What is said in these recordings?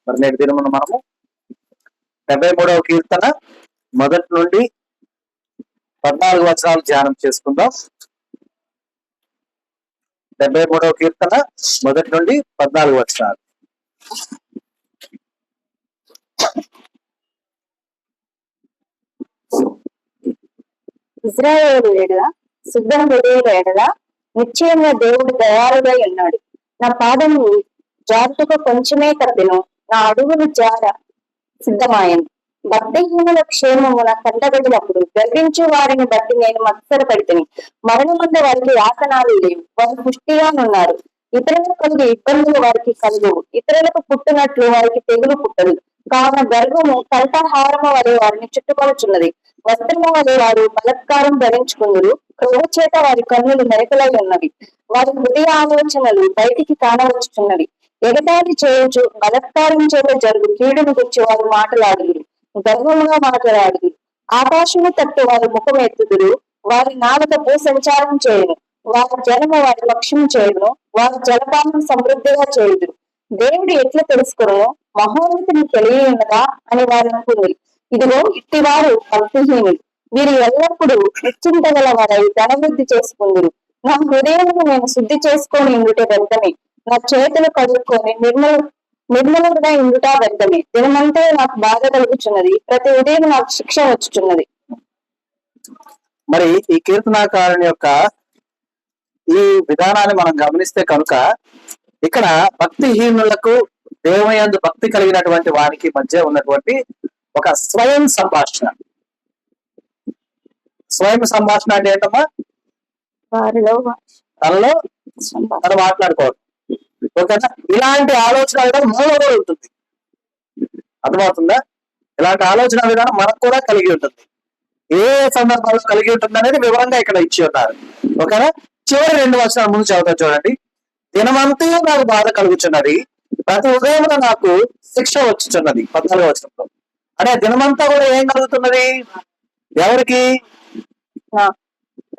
మరి నేటి దినమున మనము 73వ కీర్తన మొదటి నుండి 14 వచనాలు ధ్యానం చేసుకుందాం. 73వ కీర్తన మొదటి నుండి 14 వచనాలు. ఇజ్రాయేలు ఎడల శుద్ధ హృదయుల ఎడల నిశ్చయంగా దేవుడు దయాళుడై ఉన్నాడు. నా పాదము జారుటకు కొంచెమే తప్పెను, నా అడుగులు జార సిద్ధమాయను. భక్తిహీనుల క్షేమము నా కంటగడినప్పుడు గర్వించు వారిని బట్టి నేను మత్సరపడితిని. మరణమందు వారికి ఆసనాలు లేవు, వారు పుష్టిగానున్నారు. ఇతరులకు కలిగే ఇబ్బందులు వారికి కలుగు, ఇతరులకు పుట్టినట్లు వారికి తెగులు పుట్టదు. కావున గర్వము కంఠహారము వలె వారిని చుట్టుపడుచున్నది. వస్త్రము వలె వారు బలత్కారం ధరించుకుందురు. క్రొవ్వు చేత వారి కన్నులు మెరకలై ఉన్నవి. వారి హృదయ ఆలోచనలు బయటికి కానవచ్చుచున్నవి. ఎగతాళి చేయొచ్చు బలత్కారం చేత జరుగు కీడును గురించి వారు మాటలాడుదురు, గర్వముగా మాట్లాడుదురు. ఆకాశము తట్టు వారి ముఖం ఎత్తుదురు. వారి నాలుక భూ సంచారం చేయను. వారి జనము వారి లక్ష్యం చేయను. వారి జలపానం సమృద్ధిగా చేయుదురు. దేవుడు ఎట్లా తెలుసుకును, మహోన్నతిని తెలియన్నదా అని వారు అనుకుంది. ఇదిగో ఇట్టివారు భక్తిహీనులు, వీరు ఎల్లప్పుడూ నిశ్చింత గల వారై ధనవృద్ధి చేసుకుందురు. నా హృదయమును నేను శుద్ధి చేసుకొని ఇందుటే వ్యర్థమే, నా చేతులు కడుక్కొని నిర్మలుగా ఇందుట వ్యర్థమే. దినమంతా నాకు బాధ కలుగుచున్నది, ప్రతి ఉదయం నాకు శిక్ష వచ్చుచున్నది. మరి ఈ కీర్తనాకారుని యొక్క ఈ విధానాన్ని మనం గమనిస్తే కనుక ఇక్కడ భక్తిహీనులకు దేవుని యందు భక్తి కలిగినటువంటి వారికి మధ్య ఉన్నటువంటి ఒక స్వయం సంభాషణ. స్వయం సంభాషణ అంటే ఏంటమ్మా? తనలో తను మాట్లాడుకోవడం. ఓకేనా? ఇలాంటి ఆలోచన విధానం మనలో కూడా ఉంటుంది. అర్థమవుతుందా? ఇలాంటి ఆలోచన విధానం మనకు కూడా కలిగి ఉంటుంది. ఏ సందర్భాల్లో కలిగి ఉంటుంది అనేది వివరంగా ఇక్కడ ఇచ్చి ఉన్నారు. ఓకేనా? చివరి 2 వచనాల ముందు చదువుతా చూడండి. దినమంతా నాకు బాధ కలుగుచున్నది, ప్రతి ఉదయం నాకు శిక్ష వచ్చుచున్నది. 14వ వచనంలో అంటే దినమంతా కూడా ఏం కలుగుతున్నది? ఎవరికి?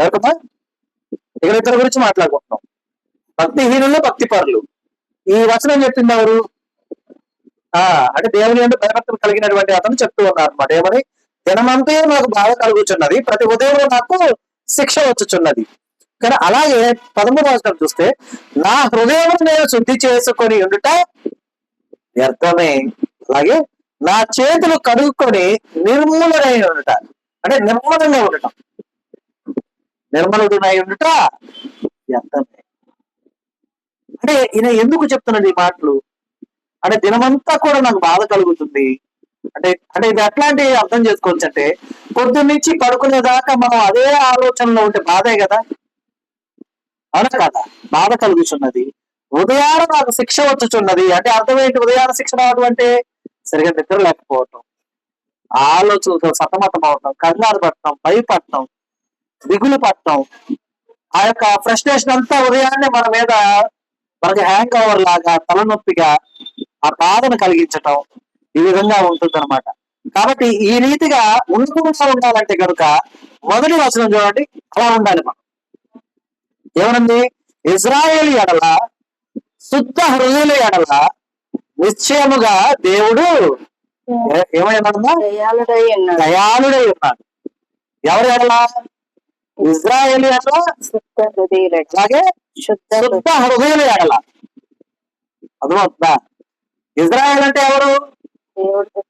ఎవరికమ్మా? ఇక్కడ ఇద్దరి గురించి మాట్లాడుకుంటున్నాం. భక్తిహీనులు, భక్తి పరులు. ఈ వచనం చెప్పింది ఎవరు? అంటే దేవుని యందు భయభక్తులు కలిగినటువంటి అతను చెప్తూ ఉన్నారు అనమాట. ఏమని? దినమంతా నాకు బాధ కలుగుచున్నది, ప్రతి ఉదయం నాకు శిక్ష వచ్చుచున్నది. కానీ అలాగే 13వ వచనం చూస్తే, నా హృదయం నేను శుద్ధి చేసుకొని ఉండుట వ్యర్థమే, అలాగే నా చేతులు కడుక్కొని నిర్మూలనై ఉండుట అంటే నిర్మలంగా ఉండటం, నిర్మలుడునై ఉండుట వ్యర్థమే. అంటే ఈయన ఎందుకు చెప్తున్నాడు ఈ మాటలు? అంటే దినమంతా కూడా నాకు బాధ కలుగుతుంది అంటే ఇది ఎట్లాంటి అర్థం చేసుకోవచ్చు అంటే, పొద్దున్నుంచి పడుకునేదాకా మనం అదే ఆలోచనలో ఉంటే బాధే కదా, అవునా కదా? బాధ కలుగుతున్నది. ఉదయాన నాకు శిక్ష వచ్చుచున్నది అంటే అర్థం ఏంటి? ఉదయాన శిక్ష రావడం అంటే సరిగా నిద్ర లేకపోవటం, ఆలోచనలతో సతమతం అవటం, కంగారు పట్టడం, భయపడటం, దిగులు పట్టడం, ఆ యొక్క ఫ్రస్ట్రేషన్ అంతా ఉదయాన్నే మన మీద మనకి హ్యాంగ్ ఓవర్ లాగా తలనొప్పిగా ఆ బాధను కలిగించటం ఈ విధంగా ఉంటుంది అనమాట. కాబట్టి ఈ రీతిగా ఉండకుండా ఉండాలంటే కనుక మొదటి వచనం చూడండి, అలా ఉండాలి మనం. ఏమనండి? ఇజ్రాయేలు ఎడల శుద్ధ హృదయుల ఎడల నిశ్చయముగా దేవుడు ఏమైనా దయాళుడై ఉన్నాడు. ఎవరు ఎడల? ఇజ్రాయేలు ఎడల శుద్ధ హృదయుల, అలాగే శుద్ధ హృదయుల ఎడల. అర్థమవుతుందా? ఇజ్రాయేల్ అంటే ఎవరు?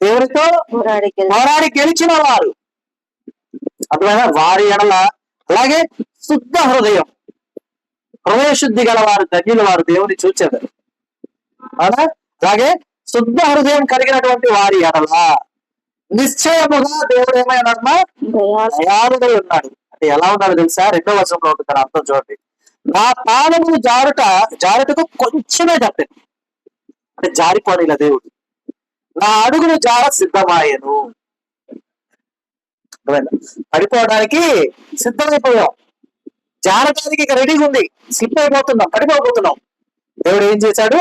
దేవుడితో పోరాడి గెలిచిన వారు. అర్థమైనా? వారి ఎడల, అలాగే శుద్ధ హృదయం, హృదయ శుద్ధి గల వారు ధన్యులు, వారు దేవుని చూచారు. అవునా? అలాగే శుద్ధ హృదయం కలిగినటువంటి వారి ఎడల నిశ్చయముగా దేవుడు ఏమైనా దయాళుడై ఉన్నాడు. అంటే ఎలా ఉన్నాడు తెలుసా? 2వ వచనంలో ఉంటుంది అర్థం చూడండి. నా పాదములు జారుటకు కొంచెమే తప్పింది అంటే జారిపోనిలా దేవుడు. నా అడుగులు జార సిద్ధమాయను. పడిపోవడానికి సిద్ధమైపోయాం, జారడానికి ఇక రెడీగా ఉంది, స్లిప్ అయిపోతున్నాం, పడిపోతున్నాం. దేవుడు ఏం చేశాడు?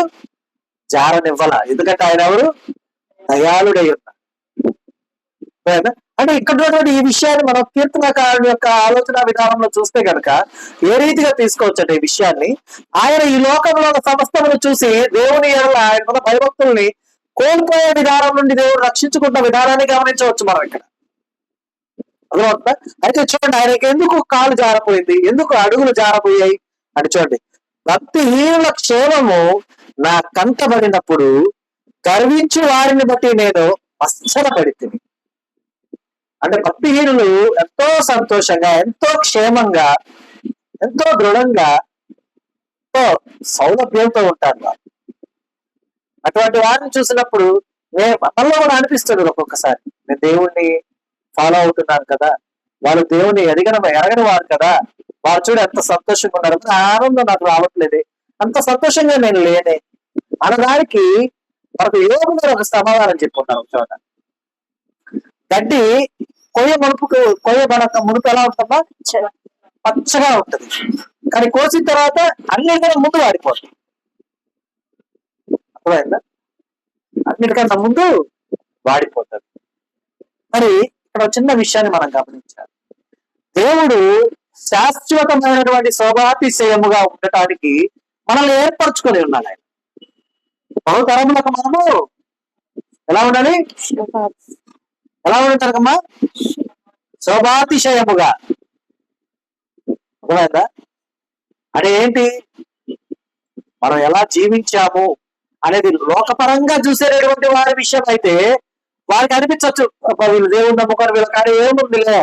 జారనివ్వాల. ఎందుకంటే ఆయన ఎవరు? దయాళుడై ఉన్నాడు. అంటే ఇక్కడ ఉన్నటువంటి ఈ విషయాన్ని మనం కీర్తనకారుని యొక్క ఆలోచన విధానంలో చూస్తే కనుక ఏ రీతిగా తీసుకోవచ్చు అంటే, ఈ విషయాన్ని ఆయన ఈ లోకంలో సమస్తమును చూసి దేవుని ఎడల ఆయన భయభక్తుల్ని కోల్పోయే విధానం నుండి దేవుడు రక్షించుకున్న విధానాన్ని గమనించవచ్చు మనం ఇక్కడ. అర్థమవుతుందా? అయితే చూడండి, ఆయనకి ఎందుకు కాలు జారపోయింది, ఎందుకు అడుగులు జారపోయాయి అని చూడండి. భక్తిహీనుల క్షేమము నా కంటబడినప్పుడు గర్వించు వారిని బట్టి నేను అస్థిరపడితిని. అంటే భక్తిహీనులు ఎంతో సంతోషంగా, ఎంతో క్షేమంగా, ఎంతో దృఢంగా, ఎంతో సౌలభ్యంతో ఉంటారు వారు. అటువంటి వారిని చూసినప్పుడు మనలో కూడా అనిపిస్తుంది ఒక్కొక్కసారి, నేను దేవుణ్ణి ఫాలో అవుతున్నాను కదా, వాళ్ళు దేవుణ్ణి ఎరగని వారు కదా, వారు చూడ ఎంత సంతోషంగా ఉన్నారు, ఆ ఆనందం నాకు రావట్లేదే, అంత సంతోషంగా నేను లేనే అనడానికి మనకు యోగు గారు ఒక సమాధానం చెప్పుకుంటారు. ఒక చోట గడ్డి కొయ్యబడక మునుపు ఎలా ఉంటుందా, పచ్చగా ఉంటుంది, కానీ కోసిన తర్వాత అన్నిటికన్నా ముందు వాడిపోతుంది. అర్థమైందా? అన్నిటికన్నా ముందు వాడిపోతుంది. మరి ఇక్కడ చిన్న విషయాన్ని మనం గమనించాలి. దేవుడు శాశ్వతమైనటువంటి శోభాతిశయముగా ఉండటానికి మనల్ని ఏర్పరచుకొని ఉన్నాడు. ఆయన బహుతరములకు మనము ఎలా ఉండాలి, ఎలా ఉంటారమ్మా, శోభాతిశయముగా. అర్థమైందా? అంటే ఏంటి, మనం ఎలా జీవించాము అనేది లోకపరంగా చూసేటటువంటి వారి విషయం అయితే వారికి అనిపించవచ్చు, వీళ్ళు దేవుడు నమ్ముకొని వీళ్ళ కానీ ఏముందిలే.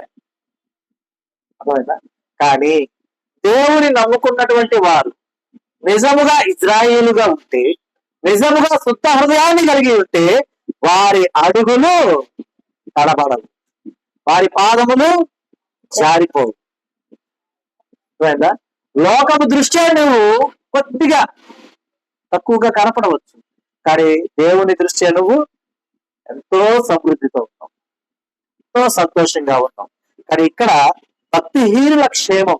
అర్థమైందా? కానీ దేవుని నమ్ముకున్నటువంటి వారు నిజముగా ఇజ్రాయేలుగా ఉంటే, నిజముగా శుద్ధ హృదయాన్ని కలిగి ఉంటే వారి అడుగులు తడబడవు, వారి పాదములు జారిపోవు. అర్థమైందా? లోకము దృష్ట్యా నువ్వు కొద్దిగా తక్కువగా కనపడవచ్చు, కానీ దేవుని దృష్ట్యా నువ్వు ఎంతో సమృద్ధితో ఉన్నావు, ఎంతో సంతోషంగా ఉన్నావు. కానీ ఇక్కడ భక్తిహీనుల క్షేమం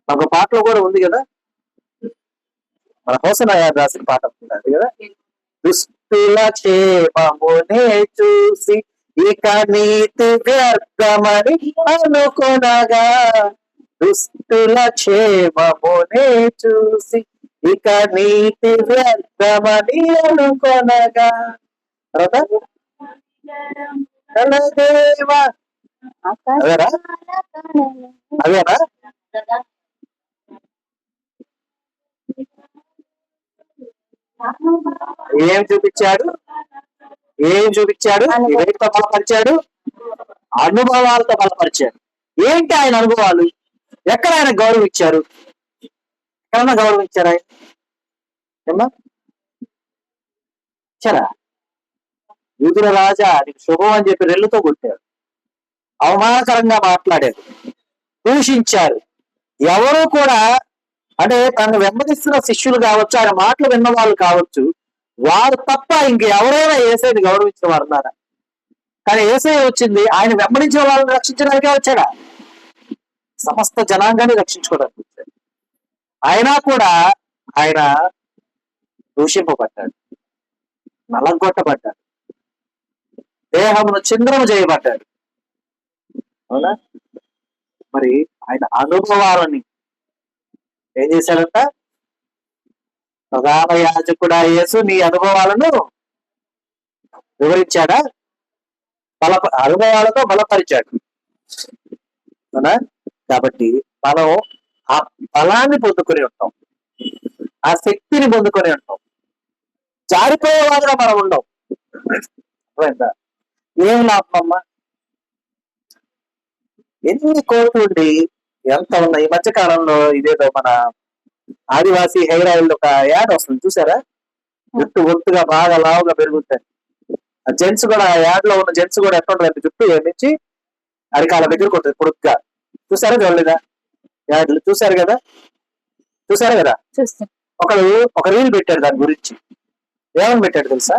ఒక పాటలో కూడా ఉంది కదా, మన హోసన రాసిన పాట ఉంటుంది కదా, దుస్తుల క్షేమమునే చూసి ఇక నీతి వ్యర్థమని అనుకొనగా, దుస్తుల క్షేమమునే చూసి ఇక నీతి వ్యర్థమని అనుకొనగా. దేవా అదేనా, అదేనా? ఏం చూపించాడు, ఏం చూపించాడు, ఏమితో బలపరిచాడు, అనుభవాలతో బలపరిచాడు. ఏంటి ఆయన అనుభవాలు, ఎక్కడ ఆయన గౌరవం ఇచ్చారు, ఎక్కడన్నా గౌరవం ఇచ్చారా ఆయన? ఏమ్మా ఇచ్చారా? యూదుల రాజా నీకు శుభం అని చెప్పి రెల్లుతో కొట్టారు, అవమానకరంగా మాట్లాడారు, దూషించారు. ఎవరు కూడా అంటే తను వెంబడిస్తున్న శిష్యులు కావచ్చు, ఆయన మాటలు విన్న వాళ్ళు కావచ్చు, వారు తప్ప ఇంకెవరైనా యేసయ్యని గౌరవించిన వారు ఉన్నారా? కానీ యేసయ్య వచ్చింది ఆయన వెంబడించిన వాళ్ళని రక్షించడానికే వచ్చాడా, సమస్త జనాంగాన్ని రక్షించుకోవడానికి వచ్చాడు. అయినా కూడా ఆయన దూషింపబడ్డాడు, నలగొట్టబడ్డాడు, దేహమును ఛిద్రము చేయబడ్డాడు. అవునా? మరి ఆయన అనుభవాలని ఏం చేశాడంట, ప్రధాన యాజకుడా యేసు నీ అనుభవాలను వివరించాడా, అనుభవాలతో బలపరిచాడు. అవునా? కాబట్టి మనం ఆ బలాన్ని పొందుకొని ఉంటాం, ఆ శక్తిని పొందుకొని ఉంటాం, జారిపోయేవాడుగా మనం ఉండం. ఏం లాభం అమ్మా, ఎన్ని కోట్లు ఉండి ఎంత ఉన్నాయి. ఈ మధ్య కాలంలో ఇదేదో మన ఆదివాసీ హెయిర్ ఆయిల్ ఒక యాడ్ వస్తుంది చూసారా, జుట్టు ఒత్తుగా బాగా లావుగా పెరుగుతాయి. ఆ జెంట్స్ కూడా, యాడ్ లో ఉన్న జెంట్స్ కూడా ఎట్లా ఉంటుంది, జుట్టు ఏమించి అరికాల దగ్గరకు ఉంటుంది పొడుగ్గా. చూసారా చూడలేదా యాడ్లు? చూసారు కదా, చూసారా కదా. ఒకడు ఒక రీల్ పెట్టాడు దాని గురించి, ఏమని పెట్టాడు తెలుసా,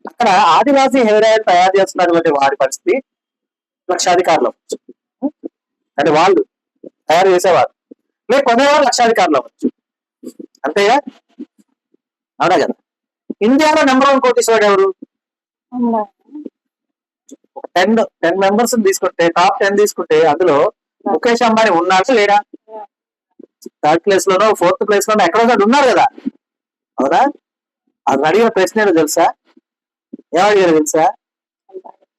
అక్కడ ఆదివాసీ హెయిర్ ఆయిల్ తయారు చేస్తున్నటువంటి వాడి పరిస్థితి లక్షాధికారులు అవ్వచ్చు, అంటే వాళ్ళు తయారు చేసేవారు, లేదు కొనేవారు లక్షాధికారులు అవ్వచ్చు, అంతేగా? అవునా కదా. ఇండియాలో నెంబర్ 1 కోటీశ్వరుడు ఎవరు? 10 మెంబర్స్ తీసుకుంటే, టాప్ 10 తీసుకుంటే అందులో ముఖేష్ అంబానీ ఉన్నాడు లేడా? 3rd ప్లేస్ లోనో 4th ప్లేస్ లోనో ఎక్కడో ఉన్నారు కదా. అవునా? అది అడిగిన ప్రశ్న ఏంటో తెలుసా? ఏమడిగారు తెలుసా?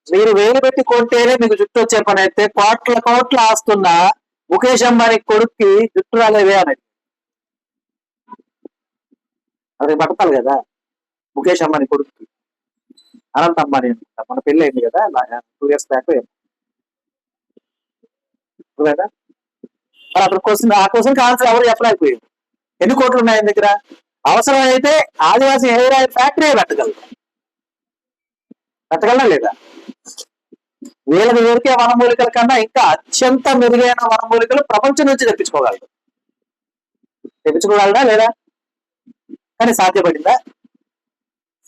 మీరు వేలు పెట్టి కొంటేనే మీకు జుట్టు వచ్చే పని అయితే కోట్ల కోట్ల ఆస్తున్న ముఖేష్ అంబానీ కొడుక్కి జుట్టు రాలేదే అని. అది పడతారు కదా ముఖేష్ అంబానీ కొడుక్కి, అనంత్ అంబానీ అనుకుంటా, మన పెళ్లి అయింది కదా 2 years బ్యాక్ కదా. మరి అక్కడ క్వశ్చన్, ఆ క్వశ్చన్కి ఆన్సర్ ఎవరు చెప్పలేకపోయారు. ఎన్ని కోట్లు ఉన్నాయి ఆయన దగ్గర? అవసరమైతే ఆదివాసీ హెయిర్ ఆయిల్ ఫ్యాక్టరీ పెట్టగలరా లేదా? వీళ్ళకి దొరికే వనమూలికల కన్నా ఇంకా అత్యంత మెరుగైన వనమూలికలు ప్రపంచం నుంచి తెప్పించుకోగలరా లేదా? కానీ సాధ్యపడిందా?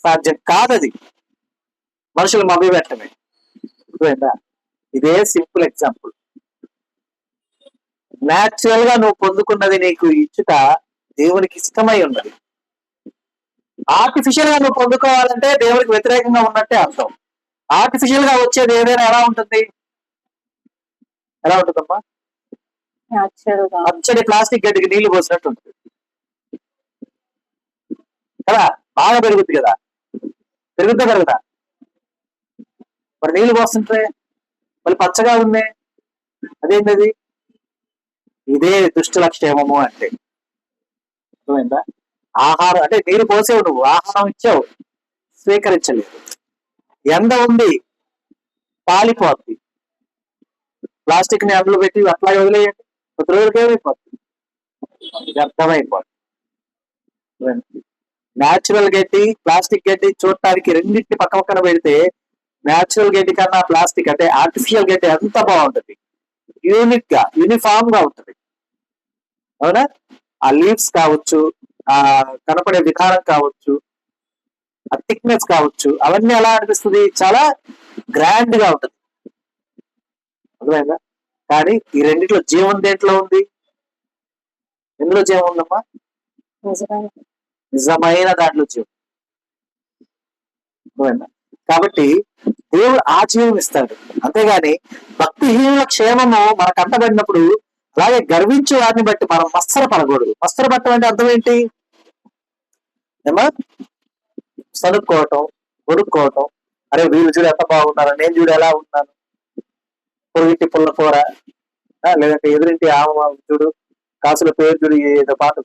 సాధ్యం కాదది. మనుషులు మభ్య పెట్టమే. ఇదే సింపుల్ ఎగ్జాంపుల్. న్యాచురల్ గా నువ్వు పొందుకున్నది నీకు ఇచ్చుట దేవునికి ఇష్టమై ఉన్నది. ఆర్టిఫిషియల్ గా నువ్వు పొందుకోవాలంటే దేవునికి వ్యతిరేకంగా ఉన్నట్టే అర్థం. ఆర్టిఫిషియల్ గా వచ్చేది ఏదైనా ఎలా ఉంటుందమ్మా? పచ్చడి ప్లాస్టిక్ గడ్డికి నీళ్లు పోసినట్టు ఉంటుంది కదా. బాగా పెరుగుద్ది కదా, పెరుగుదా? మరి నీళ్లు పోస్తుంటే మళ్ళీ పచ్చగా ఉంది, అదేంటది? ఇదే దుష్టుల క్షేమము అంటే. అర్థమైందా? ఆహారం అంటే నీరు పోసేవు, నువ్వు ఆహారం ఇచ్చావు, స్వీకరించలేదు. ఎండ ఉంది, పాలిపోద్ది. ప్లాస్టిక్ ని అందులో పెట్టి అట్లా వదిలేయండి, 10 రోజులకి ఏమైపోతుంది? వ్యర్థమైపోద్ది. న్యాచురల్ గడ్డి, ప్లాస్టిక్ గడ్డి చూడటానికి రెండింటిని పక్క పక్కన పెడితే న్యాచురల్ గడ్డి కన్నా ప్లాస్టిక్ అంటే ఆర్టిఫిషియల్ గడ్డి ఎంత బాగుంటుంది, యూనిక్ గా యూనిఫామ్ గా ఉంటుంది. అవునా? ఆ లీవ్స్ కావచ్చు, ఆ కనపడే విధానం కావచ్చు, ఆ థిక్నెస్ కావచ్చు, అవన్నీ ఎలా అనిపిస్తుంది? చాలా గ్రాండ్ గా ఉంటుంది. అర్థమైందా? కానీ ఈ రెండిట్లో జీవం దేంట్లో ఉంది? ఎందులో జీవం ఉందమ్మా? నిజమైన దాంట్లో జీవం. అర్థమైందా? కాబట్టి దేవుడు ఆ జీవం ఇస్తాడు. అంతేగాని భక్తిహీనుల క్షేమము మనకు అంటబడినప్పుడు అలాగే గర్వించే వారిని బట్టి మనం మత్సరపడకూడదు. మత్సరపడటం అంటే అర్థం ఏంటి? ఏమా సనుక్కోవటం, కొడుక్కోవటం. అరే వీళ్ళు చూడు ఎంత బాగున్నారు, నేను చూడు ఎలా ఉన్నాను, పొరుగింటి పుల్ల కూర, లేదంటే ఎదురింటి ఆమె చూడు, కాసుల పేరు చూడు, ఏదో పాట.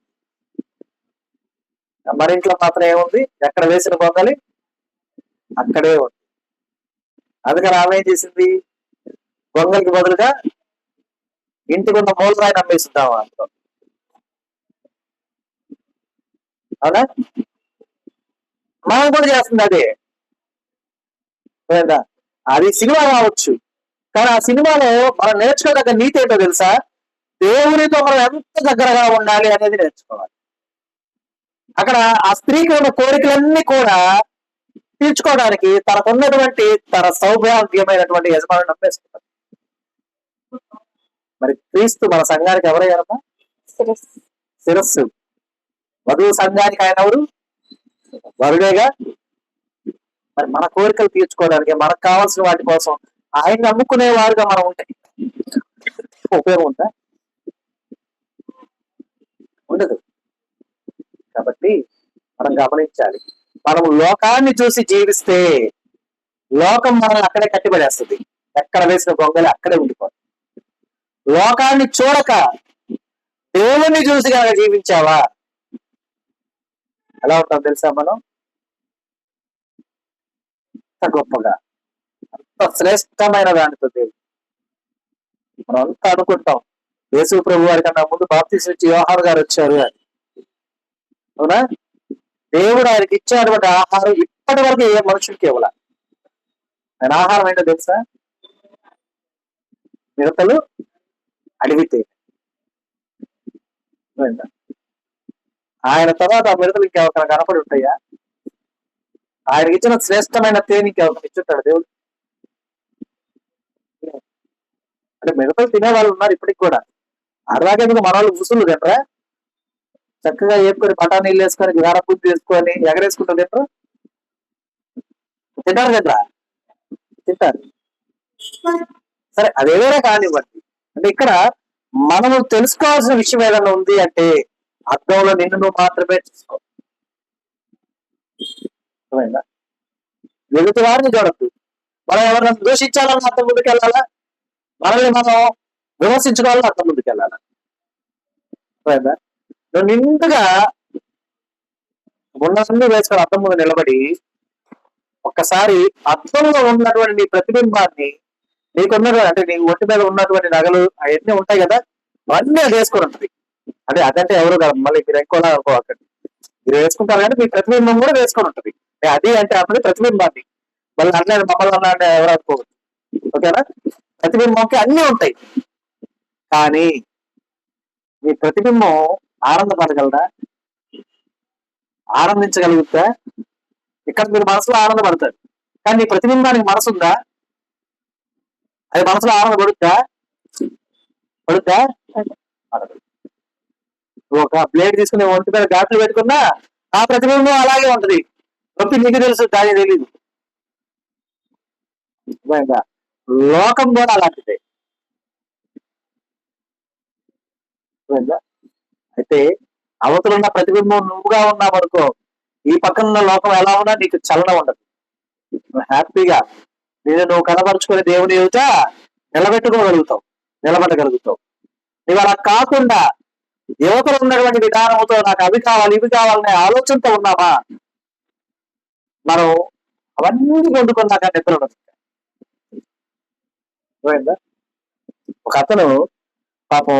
మన ఇంట్లో మాత్రం ఏముంది? ఎక్కడ వేసిన పొందాలి అక్కడే ఉంది. అందుకని ఆమె ఏం చేసింది? గొంగలికి బదులుగా ఇంటికి ఉన్న మూలరాయి నమ్మేస్తుంటాం అందులో. అవునా? మనం కూడా చేస్తుంది అదే. అది సినిమా కావచ్చు, కానీ ఆ సినిమాలో మనం నేర్చుకోదగ్గ నీతి ఏంటో తెలుసా? దేవునితో మనం ఎంత దగ్గరగా ఉండాలి అనేది నేర్చుకోవాలి. అక్కడ ఆ స్త్రీకి ఉన్న కోరికలన్నీ కూడా తీర్చుకోవడానికి తనకున్నటువంటి తన సౌభాగ్యమైనటువంటి యజమాని నమ్మేస్తున్నారు. మరి క్రీస్తు మన సంఘానికి ఎవరయ్యారమ్మా? శిరస్సు. వధువు సంఘానికి ఆయన ఎవరు? వరుడేగా. మరి మన కోరికలు తీర్చుకోవడానికి, మనకు కావాల్సిన వాటి కోసం ఆయన నమ్ముకునేవారుగా మనం ఉంటే ఉపయోగం ఉందా? ఉండదు. కాబట్టి మనం గమనించాలి. మనం లోకాన్ని చూసి జీవిస్తే లోకం మనల్ని అక్కడే కట్టిపడేస్తుంది. ఎక్కడ వేసిన గొంగలి అక్కడే ఉండిపోతుంది. లోకాన్ని చూడక దేవుణ్ణి చూసి కనుక జీవించావా ఎలా ఉంటాం తెలుసా? మనం అంత గొప్పగా, అంత శ్రేష్టమైన దానితో దేవుడు. మనం అంతా అనుకుంటాం యేసు ప్రభు వారి కన్నా ముందు బాప్తిసం ఇచ్చి యోహాను గారు వచ్చారు అని. అవునా? దేవుడు ఆయనకి ఇచ్చినటువంటి ఆహారం ఇప్పటి వరకు ఏ మనుషులకి ఇవ్వాల. ఆయన ఆహారం ఏంటో తెలుసా? మిడతలు, అడిగితే. ఆయన తర్వాత ఆ మిడతలు ఇంకెవరికైనా కనపడి ఉంటాయా? ఆయనకి ఇచ్చిన శ్రేష్టమైన తేనె ఇంకెవరికైనా ఇచ్చుంటాడు దేవుడు? అంటే మిడతలు తినే వాళ్ళు ఉన్నారు ఇప్పటికి కూడా. అట్లాగేందుకు మన వాళ్ళు ముసులు తినరా? చక్కగా వేపుకొని బఠానీళ్ళు వేసుకొని గారపూర్తి వేసుకొని ఎగరేసుకుంటూ తింటారు. తింటారు కదా, తింటారు. సరే అదేవేరే కానివ్వండి. అంటే ఇక్కడ మనము తెలుసుకోవాల్సిన విషయం ఏదైనా ఉంది అంటే అద్దంలో నిన్ను నువ్వు మాత్రమే చూసుకో. అర్థమైందా? ఎదుటి వారిని చూడద్దు. మనం ఎవరైనా దూషించాలని అంత ముందుకు వెళ్ళాలా, మనల్ని మనం విమర్శించుకోవాలని అంత ముందుకు వెళ్ళాలా. అర్థమైందా? నువ్వు నిండుగా ఉన్నవన్నీ వేసుకొని అద్దం ముందు నిలబడి ఒక్కసారి అద్దంలో ఉన్నటువంటి నీ ప్రతిబింబాన్ని, నీకున్నటువంటి అంటే నీ ఒంటి మీద ఉన్నటువంటి నగలు అవన్నీ ఉంటాయి కదా, అవన్నీ అది వేసుకొని ఉంటుంది. అంటే అదంటే ఎవరు కాదు, మళ్ళీ మీరు ఇంకోలా అనుకోకండి. మీరు వేసుకుంటారు కానీ మీ ప్రతిబింబం కూడా వేసుకొని ఉంటుంది. అది అంటే అప్పుడు ప్రతిబింబాన్ని మళ్ళీ అన్నది మమ్మల్ని అన్న ఎవరు అనుకోవద్దు. ఓకేనా? ప్రతిబింబంకి అన్నీ ఉంటాయి, కానీ మీ ప్రతిబింబం ఆనందపడగలరా, ఆనందించగలుగుతా? ఇక్కడ మీరు మనసులో ఆనందపడతారు, కానీ నీ ప్రతిబింబానికి మనసు ఉందా? అది మనసులో ఆనందపడుద్దా? పడుద్దా? ఒక ప్లేట్ తీసుకుని ఒంటి మీద ఘాట్లు పెట్టుకున్నా ఆ ప్రతిబింబం అలాగే ఉంటది. నొప్పి నీకు తెలుసు, దానికి తెలీదు. లోకం కూడా అలాంటిదే. అయితే అవతలున్న ప్రతిబింబం నువ్వుగా ఉన్నావనుకో, ఈ పక్కన ఉన్న లోకం ఎలా ఉన్నా నీకు చలనం ఉండదు. నువ్వు హ్యాపీగా నువ్వు కనబరుచుకునే దేవుని ఎదుట నిలబడగలుగుతావు. నువ్వు అలా కాకుండా యువతలు ఉన్నటువంటి విధానంతో నాకు అవి కావాలి ఇవి కావాలనే ఆలోచనతో ఉన్నామా, మనం అవన్నీ పొందుకున్నాక నిద్ర ఉండదు. ఒక అతను పాపం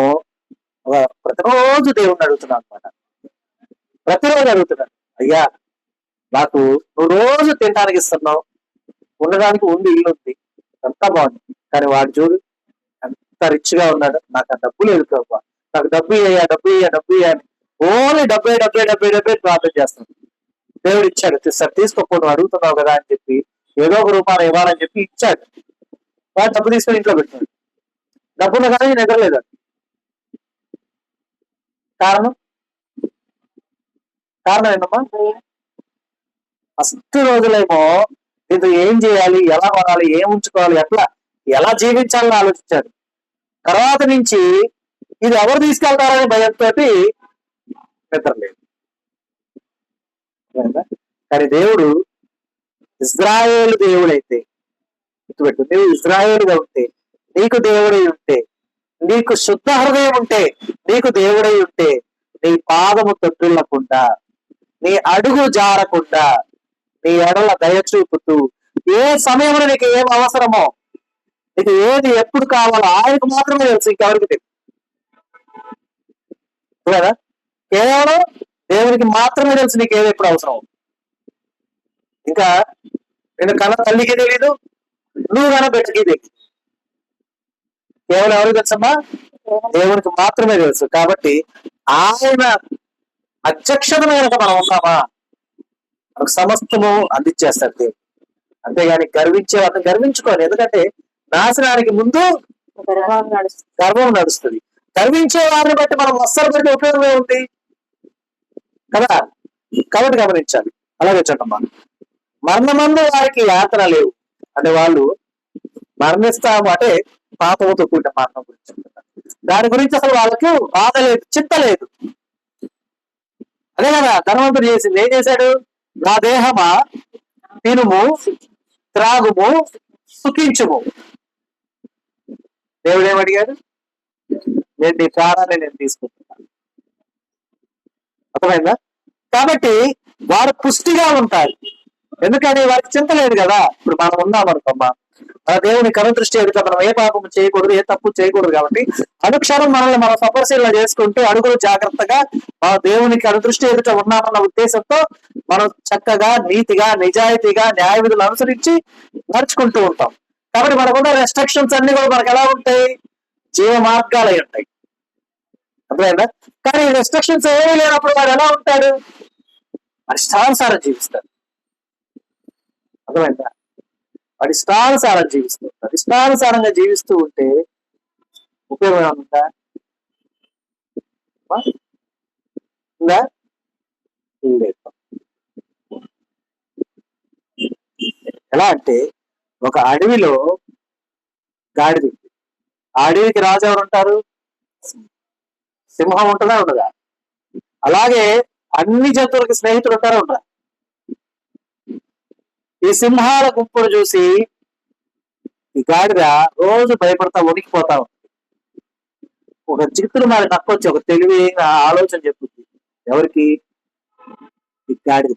ప్రతిరోజు దేవుణ్ణి అడుగుతున్నాడు అనమాట. ప్రతిరోజు అడుగుతున్నాడు, అయ్యా నాకు నువ్వు రోజు తినడానికి ఇస్తున్నావు, ఉండడానికి ఇల్లు ఉంది, అంతా బాగుంది, కానీ వాడు చూడు ఎంత రిచ్ గా ఉన్నాడు, నాకు ఆ డబ్బు లేదు ప్రభు, నాకు డబ్బు ఇయ్యాలి ఓన్లీ డబ్బే ప్రార్థన చేస్తాను. దేవుడు ఇచ్చాడు, సార్ తీసుకోకుండా అడుగుతున్నావు కదా అని చెప్పి ఏదో ఒక రూపాయలు ఇవ్వాలని చెప్పి ఇచ్చాడు. వాడు డబ్బు తీసుకొని ఇంట్లో పెట్టాడు. డబ్బున్న కానీ నిద్రలేదు. కారణం ఏంటమ్మా? ఫస్ట్ రోజులేమో ఇది ఏం చేయాలి, ఎలా కొనాలి, ఏం ఉంచుకోవాలి, ఎలా జీవించాలని ఆలోచించాడు. తర్వాత నుంచి ఇది ఎవరు తీసుకెళ్తారని భయంతో నిద్రలేదు. కానీ దేవుడు ఇజ్రాయేలు దేవుడైతే, గుర్తుపెట్టు, నువ్వు ఇజ్రాయేలుగా ఉంటే, నీకు దేవుడై ఉంటే, నీకు శుద్ధ హృదయం ఉంటే, నీకు దేవుడై ఉంటే, నీ పాదము తొట్టిల్లకుండా, నీ అడుగు జారకుండా, నీ ఎడల దయ చూపుతూ, ఏ సమయంలో నీకు ఏం అవసరమో, నీకు ఏది ఎప్పుడు కావాలో ఆయనకు మాత్రమే తెలుసు, ఇంకెవరికి తెలుసు కదా. కేవలం దేవునికి మాత్రమే తెలుసు నీకు ఏది ఎప్పుడు అవసరం. ఇంకా నేను కన్న తల్లికి తెలీదు, నువ్వు కన్నా బిడ్డకి తెలియదు. కేవలం ఎవరికి తెలుసమ్మా? దేవునికి మాత్రమే తెలుసు. కాబట్టి ఆయన అధ్యక్షత మేరకు మనం ఉన్నామా, మనకు సమస్తము అందించేస్తారు దేవుడు. అంతేగాని అతను గర్వించుకోవాలి. ఎందుకంటే నాశనానికి ముందు గర్వం నడుస్తుంది. గర్వించే వారిని బట్టి మనం వస్త్రం బట్టి ఉపయోగమే ఉంది కదా. కాబట్టి గమనించాలి. అలాగే చూడమ్మా, మరణమందు వారికి యాతన లేవు అంటే వాళ్ళు మరణిస్తాము అంటే పాపముతో కూడిన మరణం గురించి, దాని గురించి అసలు వాళ్ళకి బాధ లేదు, చింత లేదు. అదే కదా ధనవంతుడు చేసింది. ఏం చేశాడు? నా దేహమా తినుము, త్రాగుము, సుఖించుము. దేవుడు ఏమడిగాడు? నేను నీ ప్రాణాన్ని నేను తీసుకుంటున్నాను. అర్థమైందా? కాబట్టి వారు పుష్టిగా ఉంటారు. ఎందుకని వారికి చింత లేదు కదా. ఇప్పుడు మనం ఉన్నాం అనుకోమ్మా, మన దేవుని కనుదృష్టి ఎదుట మనం ఏ పాపం చేయకూడదు, ఏ తప్పు చేయకూడదు. కాబట్టి అనుక్షణం మనల్ని మనం సపరిశీలన చేసుకుంటూ అడుగులు జాగ్రత్తగా మన దేవునికి అనుదృష్టి ఎదుట ఉన్నామన్న ఉద్దేశంతో మనం చక్కగా నీతిగా నిజాయితీగా న్యాయ విధులు అనుసరించి నడుచుకుంటూ ఉంటాం. కాబట్టి మనకున్న రెస్ట్రిక్షన్స్ అన్ని కూడా మనకు ఎలా ఉంటాయి? జీవ మార్గాలై ఉంటాయి. అర్థమైందా? కానీ రెస్ట్రిక్షన్స్ ఏమీ లేనప్పుడు వాడు ఎలా ఉంటాడు? ఇష్టానుసారం జీవిస్తాడు. అర్థమైందా? వాడి ఇష్టానుసారం జీవిస్తుంటారు. ఇష్టానుసారంగా జీవిస్తూ ఉంటే ఉపయోగం ఏముందా? ఎలా అంటే ఒక అడవిలో గాడిద ఉంది. ఆ అడవికి రాజు ఎవరు ఉంటారు? సింహం ఉంటుందా ఉండదా? అలాగే అన్ని జంతువులకి స్నేహితులు ఉంటారా ఉండరా? ఈ సింహాల గుంపును చూసి ఈ గాడిద రోజు భయపడతా వణికిపోతా ఉంది. ఒక చిత్తులు మరి నక్కొచ్చి ఒక తెలివైన ఆలోచన చెప్తుంది. ఎవరికి? ఈ గాడిద.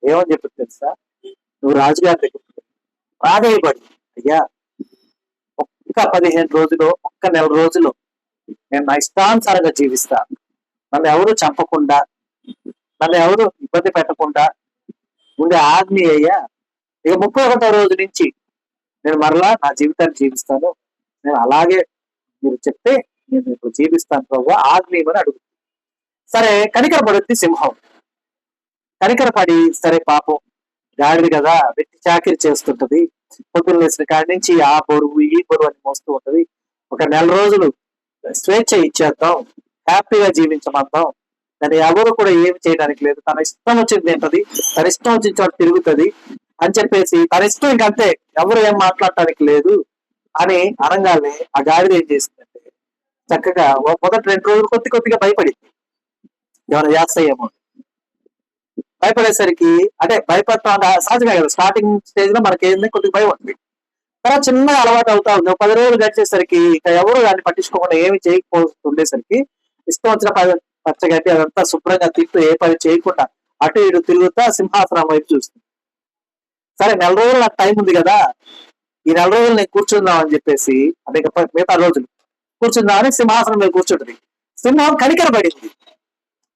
ఏమని చెప్తుంది తెలుసా? నువ్వు రాజుగారి దగ్గర ప్రాధేయపడి, అయ్యా ఒక్క 15 రోజులు, ఒక్క నెల రోజులు నేను నా ఇష్టానుసారంగా జీవిస్తాను. నన్ను ఎవరు చంపకుండా, నన్ను ఎవరు ఇబ్బంది పెట్టకుండా ఉండే ఆజ్ఞ అయ్యా. ఇక 31వ రోజు నుంచి నేను మరలా నా జీవితాన్ని జీవిస్తాను. నేను అలాగే మీరు చెప్తే నేను ఇప్పుడు జీవిస్తాను ప్రభు, ఆజ్ఞయమని అడుగుతుంది. సరే, కనికరపడుద్ది సింహం. కనికరపడి, సరే పాపం గాడిది కదా, వెట్టి చాకిరి చేస్తుంటది, పొద్దున్న లేచిన కాడి నుంచి ఆ బరువు ఈ బరువు అని మోస్తూ ఉంటది. ఒక నెల రోజులు స్వేచ్ఛ ఇచ్చేద్దాం, హ్యాపీగా జీవించమందాం, దాన్ని ఎవరు కూడా ఏమి చేయడానికి లేదు, తన ఇష్టం వచ్చింది తింటది, తన ఇష్టం వచ్చిన చోట తిరుగుతుంది అని చెప్పేసి తన ఇష్టం ఇంకంతే, ఎవరు ఏం మాట్లాడటానికి లేదు అని అనగానే ఆ గాడిద ఏం చేసిందంటే చక్కగా మొదటి 2 రోజులు కొద్దిగా భయపడింది, ఏమైనా చేస్తాయేమో. భయపడేసరికి అంటే భయపడతా సహజంగా కదా, స్టార్టింగ్ స్టేజ్ లో మనకి ఏంది కొద్దిగా భయం ఉంటుంది. తర్వాత చిన్నగా అలవాటు అవుతా ఉంది. 10 రోజులు గడిచేసరికి ఇక ఎవరు దాన్ని పట్టించుకోకుండా ఏమి చేయకపోతుండేసరికి ఇష్టం వచ్చిన పచ్చగడ్డి అదంతా శుభ్రంగా తింటూ ఏ పని చేయకుండా అటు ఇటు తిరుగుతా సింహాసనం వైపు చూస్తుంది. సరే, నెల రోజులు నాకు టైం ఉంది కదా, ఈ నెల రోజులు నేను కూర్చుందాం అని చెప్పేసి, అంటే మిగతా రోజులు కూర్చుందాం అని సింహాసనం మీద కూర్చుంటుంది. సింహం కనికరపడింది.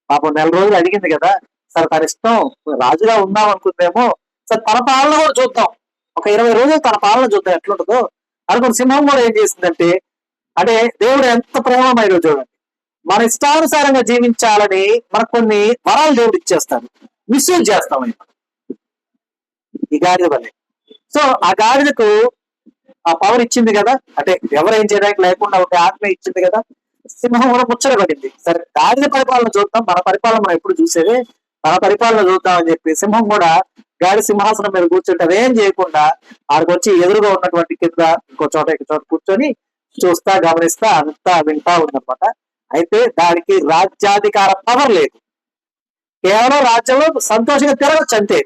పాపం నెల రోజులు అడిగింది కదా, సరే తన ఇష్టం, రాజుగా ఉందాం అనుకుందేమో, సరే తన పాలన కూడా చూద్దాం, ఒక 20 రోజులు తన పాలన చూద్దాం ఎట్లుంటుందో అనుకుని సింహం కూడా ఏం చేసిందంటే, అంటే దేవుడు ఎంత ప్రేమమయ్యో చూడండి, మన ఇష్టానుసారంగా జీవించాలని మనకు కొన్ని వరాలు దేవుడు ఇచ్చేస్తాడు, మిస్యూజ్ చేస్తాం ఈ గాడిద వల్లే. సో ఆ గాడిదకు ఆ పవర్ ఇచ్చింది కదా, అంటే ఎవరేం చేయడానికి లేకుండా ఒక ఆజ్ఞ ఇచ్చింది కదా, సింహం కూడా ముచ్చటపడింది. సరే, గాడిద పరిపాలన చూద్దాం, మన పరిపాలన మనం ఎప్పుడు చూసేదే, మన పరిపాలన చూద్దాం అని చెప్పి సింహం కూడా గాడి సింహాసనం మీద కూర్చుంటే అదేం చేయకుండా ఆడికి వచ్చి ఎదురుగా ఉన్నటువంటి కింద ఇంకో చోట కూర్చొని చూస్తా గమనిస్తా అంతా వింటా ఉందన్నమాట. అయితే దానికి రాజ్యాధికార పవర్ లేదు, కేవలం రాజ్యంలో సంతోషంగా తిరగచ్చు అంతే.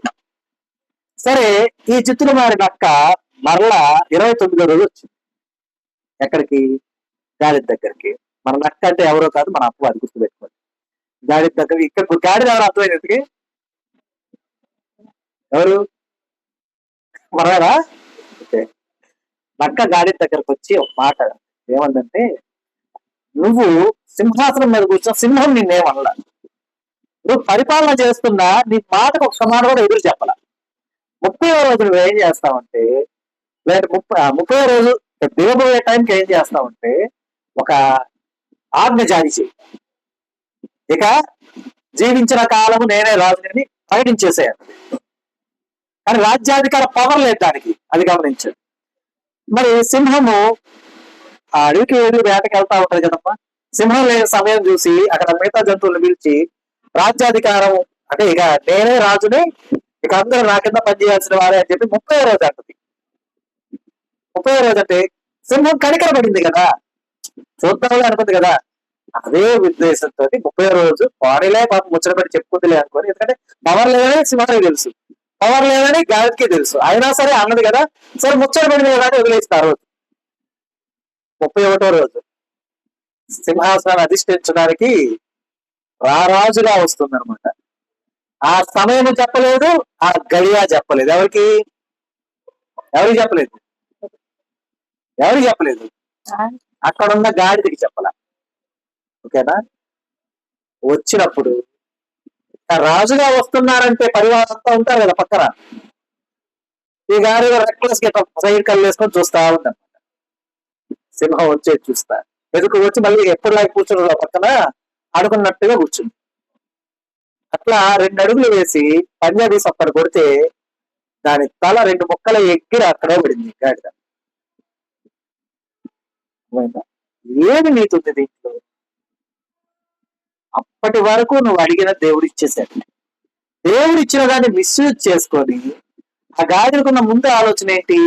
సరే, ఈ చిత్తులు మారి నక్క మరలా 29వ రోజు వచ్చింది. ఎక్కడికి? గాడిద దగ్గరికి. మన నక్క అంటే ఎవరో కాదు, మన అప్పు, అది గుర్తుపెట్టుకోండి. గాడిద దగ్గర, ఇక్కడ గాడిద ఎవరు అర్థమైంది? ఎవరు? మరలా నక్క గాడిద దగ్గరకు వచ్చి ఒక మాట ఏమందంటే, నువ్వు సింహాసనం మీద కూర్చొని సింహం నిన్నేమనలా, నువ్వు పరిపాలన చేస్తున్నా నీ మాటకు ఒక మాట కూడా ఎదురు చెప్పాల. 30వ రోజు నువ్వు ఏం చేస్తావంటే, లేదా 30వ రోజు దిగబోయే టైంకి ఏం చేస్తావంటే ఒక ఆజ్ఞ జారీ చేయి, ఇక జీవించిన కాలము నేనే రాజుని ప్రకటించేసేయాలి. కానీ రాజ్యాధికార పవర్ లేదు దానికి, అది గమనించండి. మరి సింహము ఆ అడవికి వెళ్ళి వేటకి వెళ్తా ఉంటది కదమ్మా, సింహం లేని సమయం చూసి అక్కడ మిగతా జంతువులను పిలిచి రాజ్యాధికారం అంటే ఇక నేనే రాజుని, ఇక అందరూ నా కింద పనిచేయాల్సిన వారే అని చెప్పి 30వ రోజు అంటది. 30వ రోజు అంటే సింహం కనికరపడింది కదా, చూద్దామని అనుకుంది కదా, అదే ఉద్దేశంతో 30వ రోజు బాడీలే పాపం ముచ్చటపడి చెప్పుకుందిలే అనుకోని, ఎందుకంటే పవర్ లేదని సింహానికి తెలుసు, పవర్ లేదని గాడికి తెలుసు, అయినా సరే అన్నది కదా, సరే ముచ్చటపడింది కదా అని వదిలేస్తారు. రోజు 31వ రోజు సింహాసనాన్ని అధిష్ఠించడానికి రారాజుగా వస్తుంది అనమాట. ఆ సమయం చెప్పలేదు, ఆ గడియా చెప్పలేదు. ఎవరికి చెప్పలేదు? ఎవరికి చెప్పలేదు? అక్కడున్న గాడిదకి చెప్పాల. ఓకేనా? వచ్చినప్పుడు రాజుగా వస్తున్నారంటే పరివారం అంతా ఉంటారు కదా పక్కన, ఈ గాడిద రెక్లెస్ గా సైడ్ కళ్ళు వేసుకొని చూస్తా ఉందన్నమాట. సింహం వచ్చేది చూస్తా, ఎదుకు వచ్చి మళ్ళీ ఎప్పుడులాగా కూర్చున్న పక్కన అడుగున్నట్టుగా కూర్చుంది. అట్లా 2 అడుగులు వేసి పంజాబీ సప్పర్ కొడితే దాని తల 2 ముక్కల ఎక్కిరి అక్కడే పడింది గాడిద. ఏమి నీతుంది దీంట్లో? అప్పటి వరకు నువ్వు అడిగిన దేవుడు ఇచ్చేసాడు. దేవుడు ఇచ్చిన దాన్ని మిస్యూజ్ చేసుకొని ఆ గాడిదకున్న ముందు ఆలోచన ఏంటి?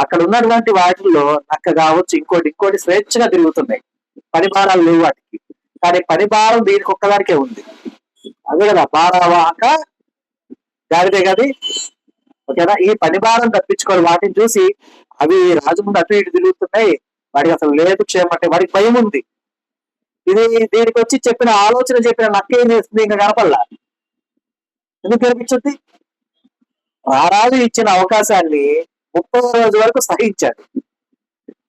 అక్కడ ఉన్నటువంటి వాటిల్లో నక్క కావచ్చు, ఇంకోటి స్వేచ్ఛగా తిరుగుతున్నాయి, పని భారాలు లేవు వాటికి. కానీ పని భారం దీనికి ఒక్కదానికే ఉంది, అదే కదా బారావాక గాడిదే గది. ఓకేనా? ఈ పని భారం తప్పించుకోవాలి. వాటిని చూసి అవి రాజు ముందు అటు ఇటు తిరుగుతున్నాయి, వాడికి అసలు లేదు క్షేమం అంటే వాడికి భయం ఉంది. ఇది దీనికి వచ్చి చెప్పిన ఆలోచన చెప్పిన నక్క ఏం చేస్తుంది? ఇంకా కనపల్లా. ఎందుకు కనిపించుద్ది? ఆ రాజు ఇచ్చిన అవకాశాన్ని 30వ రోజు వరకు సహించాడు.